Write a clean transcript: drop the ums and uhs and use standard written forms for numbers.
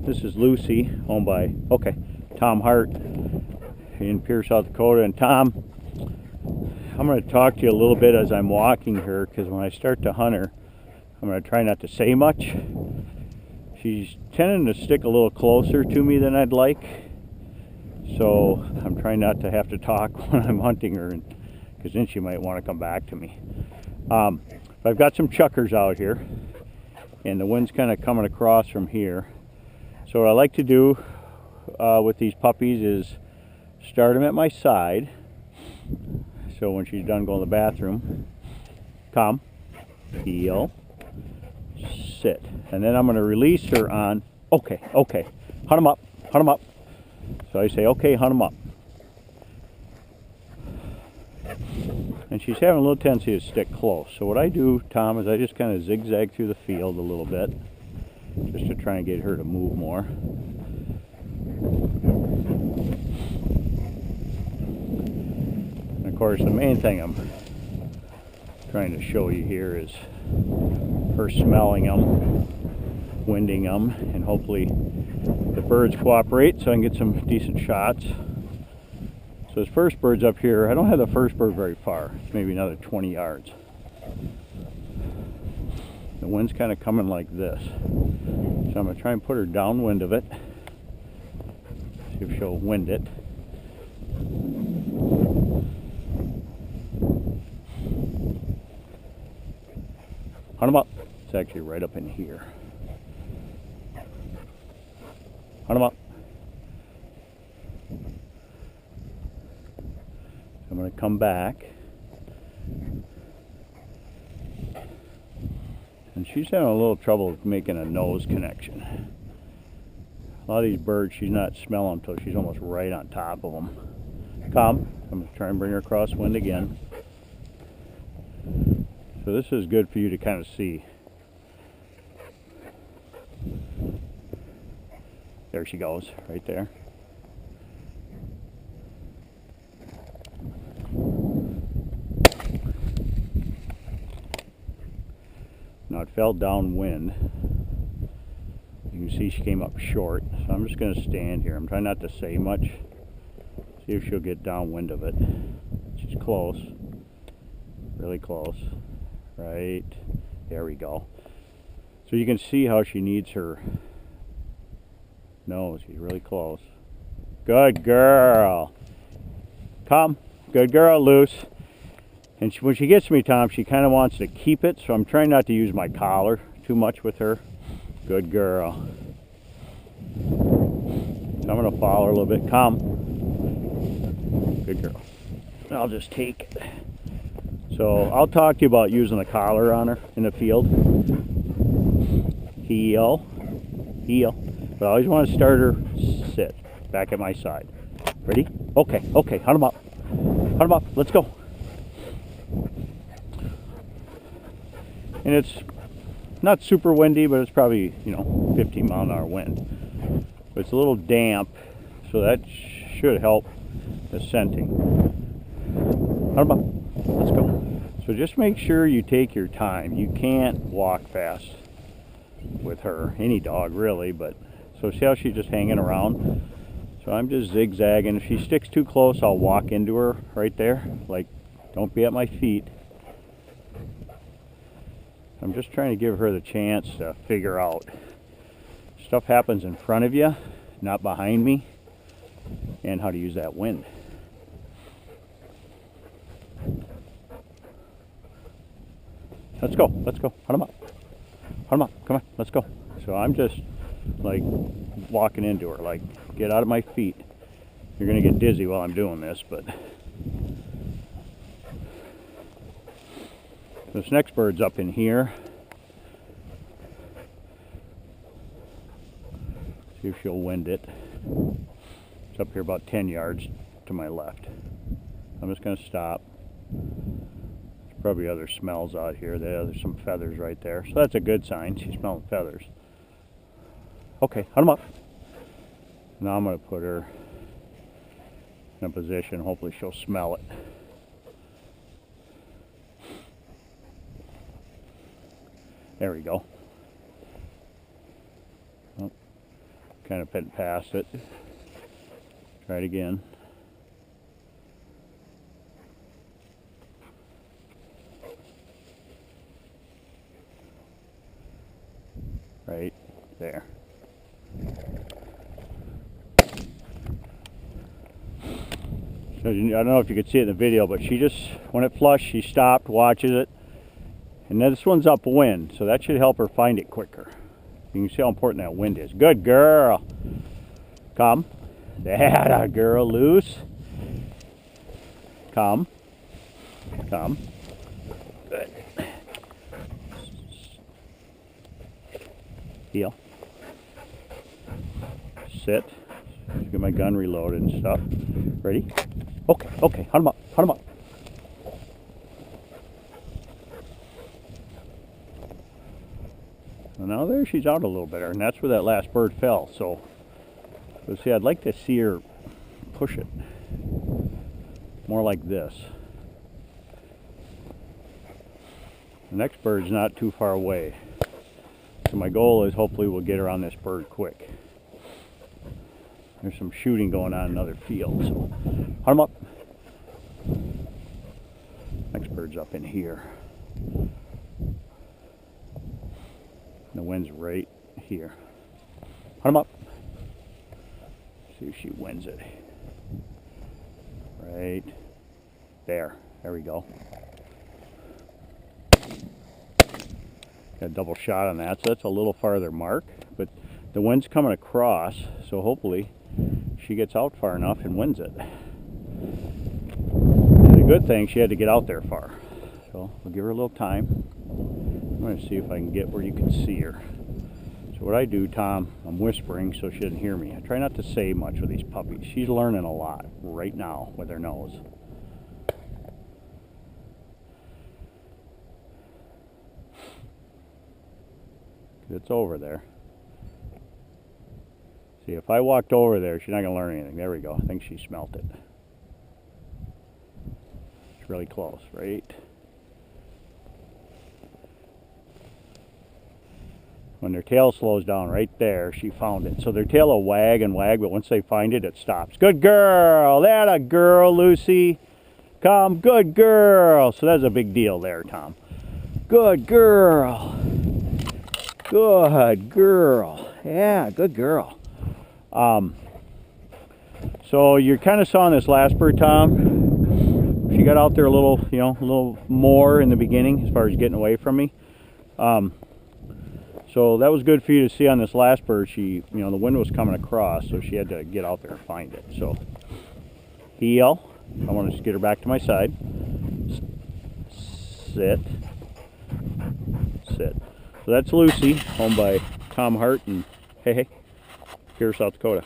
This is Lucy, owned by, Tom Hart in Pierce, South Dakota. And Tom, I'm going to talk to you a little bit as I'm walking her, because when I start to hunt her, I'm going to try not to say much. She's tending to stick a little closer to me than I'd like, so I'm trying not to have to talk when I'm hunting her, because then she might want to come back to me. But I've got some chukars out here, and the wind's kind of coming across from here. So what I like to do with these puppies is start them at my side. So when she's done going to the bathroom, come, heel, sit. And then I'm going to release her on, okay, hunt them up, hunt them up. So I say, okay, hunt them up. And she's having a little tendency to stick close. So what I do, Tom, is I just kind of zigzag through the field a little bit, just to try and get her to move more. And of course, the main thing I'm trying to show you here is her smelling them, winding them, and hopefully the birds cooperate so I can get some decent shots. So this first bird's up here. I don't have the first bird very far. It's maybe another 20 yards. The wind's kind of coming like this. So I'm going to try and put her downwind of it. See if she'll wind it. Hunt them up. It's actually right up in here. Hunt them up. I'm going to come back. And she's having a little trouble making a nose connection. A lot of these birds, she's not smelling until she's almost right on top of them. Come. I'm going to try and bring her crosswind again. So this is good for you to kind of see. There she goes, right there. Now it fell downwind. You can see she came up short, so I'm just going to stand here. I'm trying not to say much. See if she'll get downwind of it. She's close. Really close. Right. There we go. So you can see how she needs her nose. She's really close. Good girl. Come. Good girl, Luce. And when she gets me, Tom, she kind of wants to keep it, so I'm trying not to use my collar too much with her. Good girl. So I'm going to follow her a little bit. Come. Good girl. I'll just take it. So I'll talk to you about using the collar on her in the field. Heel. Heel. But I always want to start her sit. Back at my side. Ready? Okay. Hunt them up. Hunt them up. Let's go. And it's not super windy, but it's probably, 15-mile-an-hour wind. But it's a little damp, so that should help the scenting. Hunt them up. Let's go. So just make sure you take your time. You can't walk fast with her. Any dog, really, but so see how she's just hanging around? So I'm just zigzagging. If she sticks too close, I'll walk into her right there. Like, don't be at my feet. I'm just trying to give her the chance to figure out. Stuff happens in front of you, not behind me, and how to use that wind. Let's go. Hunt them up. Hunt them up. Come on, let's go. So I'm just like walking into her, like, get out of my feet. You're gonna get dizzy while I'm doing this, but this next bird's up in here. See if she'll wind it. It's up here about 10 yards to my left. I'm just gonna stop. There's probably other smells out here. There's some feathers right there. So that's a good sign. She's smelling feathers. Okay, hunt them up. Now I'm going to put her in a position. Hopefully she'll smell it. There we go. Oh, kind of bent past it. Try it again. Right there. So I don't know if you could see it in the video, but she just, when it flushed, she stopped, watches it. And then this one's upwind, so that should help her find it quicker. You can see how important that wind is. Good girl. Come. That a girl. Loose. Come. Come. Good. Heel. Sit. Get my gun reloaded and stuff. Ready? Okay, okay. Hunt him up. Hunt him up. Well, now there she's out a little bit, and that's where that last bird fell. So see, I'd like to see her push it more like this. The next bird's not too far away. So my goal is hopefully we'll get her on this bird quick. There's some shooting going on in another field, so hunt them up. Next bird's up in here. The wind's right here. Hunt them up. See if she wins it. Right there. There we go. Got a double shot on that, so that's a little farther mark, but the wind's coming across, so hopefully she gets out far enough and wins it. And the good thing, she had to get out there far. So we'll give her a little time. I'm going to see if I can get where you can see her. So what I do, Tom, I'm whispering so she doesn't hear me. I try not to say much with these puppies. She's learning a lot right now with her nose. It's over there. See, if I walked over there, she's not going to learn anything. There we go. I think she smelt it. It's really close, right? When their tail slows down right there, she found it. So their tail will wag and wag, but once they find it, it stops. Good girl! That a girl, Lucy! Come, good girl! So that's a big deal there, Tom. Good girl! Good girl. Yeah, good girl. So you kind of saw in this last bird, Tom, she got out there a little, you know, a little more in the beginning as far as getting away from me. So that was good for you to see on this last bird. She, you know, the wind was coming across, so she had to get out there and find it. So heel. I want to just get her back to my side. Sit. Sit. So that's Lucy, owned by Tom Hart and Hey Hey, here in South Dakota.